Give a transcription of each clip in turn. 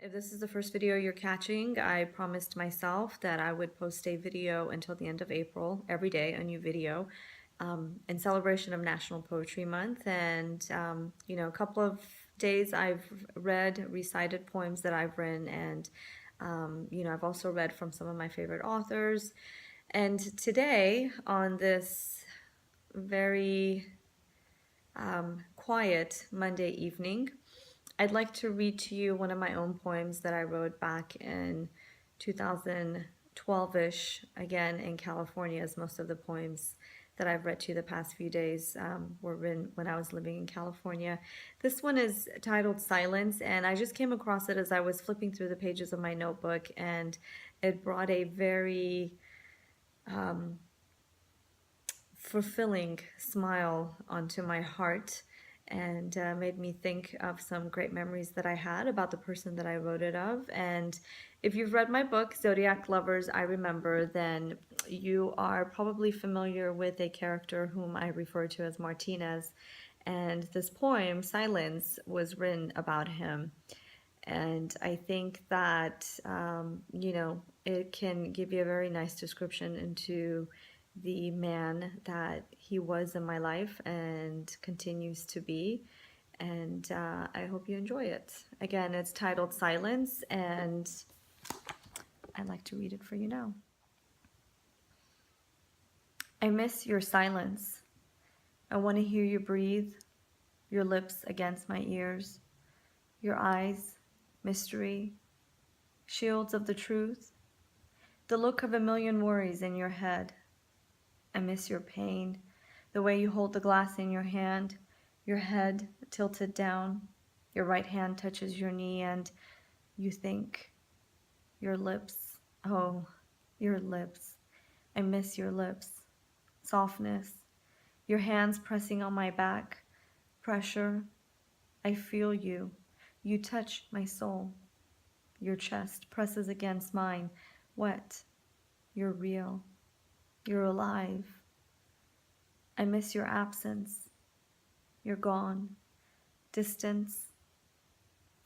If this is the first video you're catching, I promised myself that I would post a video until the end of April, every day, a new video, in celebration of National Poetry Month. And, a couple of days I've recited poems that I've written, and, I've also read from some of my favorite authors. And today, on this very quiet Monday evening, I'd like to read to you one of my own poems that I wrote back in 2012-ish, again in California, as most of the poems that I've read to you the past few days were written when I was living in California. This one is titled Silence, and I just came across it as I was flipping through the pages of my notebook, and it brought a very fulfilling smile onto my heart, and made me think of some great memories that I had about the person that I wrote it of. And if you've read my book, Zodiac Lovers, I Remember, then you are probably familiar with a character whom I refer to as Martinez. And this poem, Silence, was written about him. And I think that, it can give you a very nice description into the man that he was in my life and continues to be. And I hope you enjoy it. Again, it's titled Silence, and I'd like to read it for you now. I miss your silence. I want to hear you breathe, your lips against my ears, your eyes, mystery, shields of the truth, the look of a million worries in your head. I miss your pain, the way you hold the glass in your hand, your head tilted down, your right hand touches your knee, and you think, your lips, oh, your lips. I miss your lips, softness, your hands pressing on my back, pressure. I feel you. You touch my soul. Your chest presses against mine, wet. You're real. You're alive. I miss your absence. You're gone. Distance.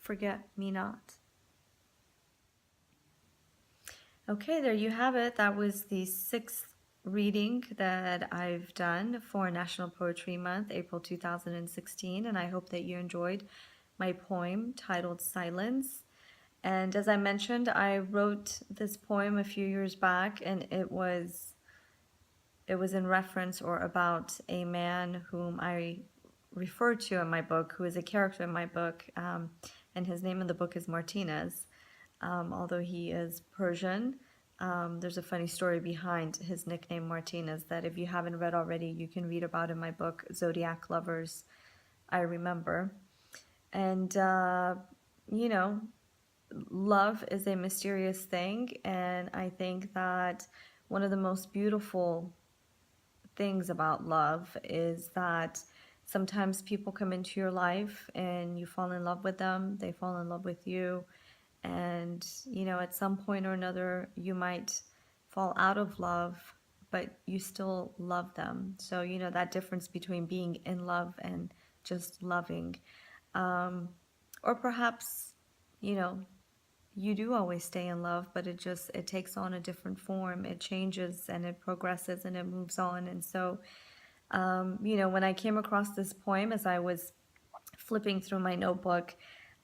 Forget me not. Okay, there you have it. That was the 6th reading that I've done for National Poetry Month, April 2016, and I hope that you enjoyed my poem titled Silence. And as I mentioned, I wrote this poem a few years back, and it was in reference or about a man whom I refer to in my book, who is a character in my book, and his name in the book is Martinez. Although he is Persian, there's a funny story behind his nickname Martinez that if you haven't read already, you can read about in my book, Zodiac Lovers, I Remember. And, love is a mysterious thing, and I think that one of the most beautiful things about love is that sometimes people come into your life and you fall in love with them, they fall in love with you, and at some point or another you might fall out of love, but you still love them. So that difference between being in love and just loving, or perhaps you do always stay in love, but it takes on a different form. It changes and it progresses and it moves on. And so, when I came across this poem as I was flipping through my notebook,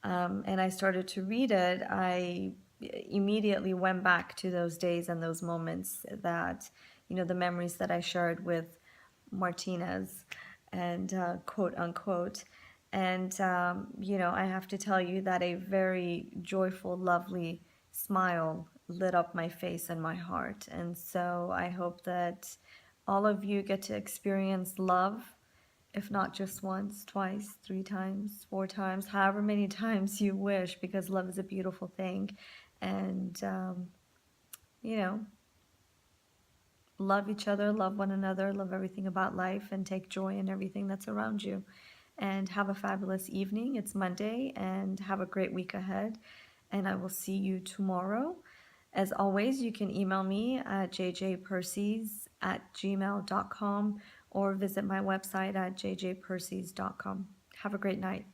and I started to read it, I immediately went back to those days and those moments that, the memories that I shared with Martinez, and quote unquote. And, I have to tell you that a very joyful, lovely smile lit up my face and my heart. And so I hope that all of you get to experience love, if not just once, twice, 3 times, 4 times, however many times you wish, because love is a beautiful thing. And, love each other, love one another, love everything about life, and take joy in everything that's around you. And have a fabulous evening. It's Monday, and have a great week ahead. And I will see you tomorrow. As always, you can email me at jjpersis@gmail.com or visit my website at jjpersis.com. Have a great night.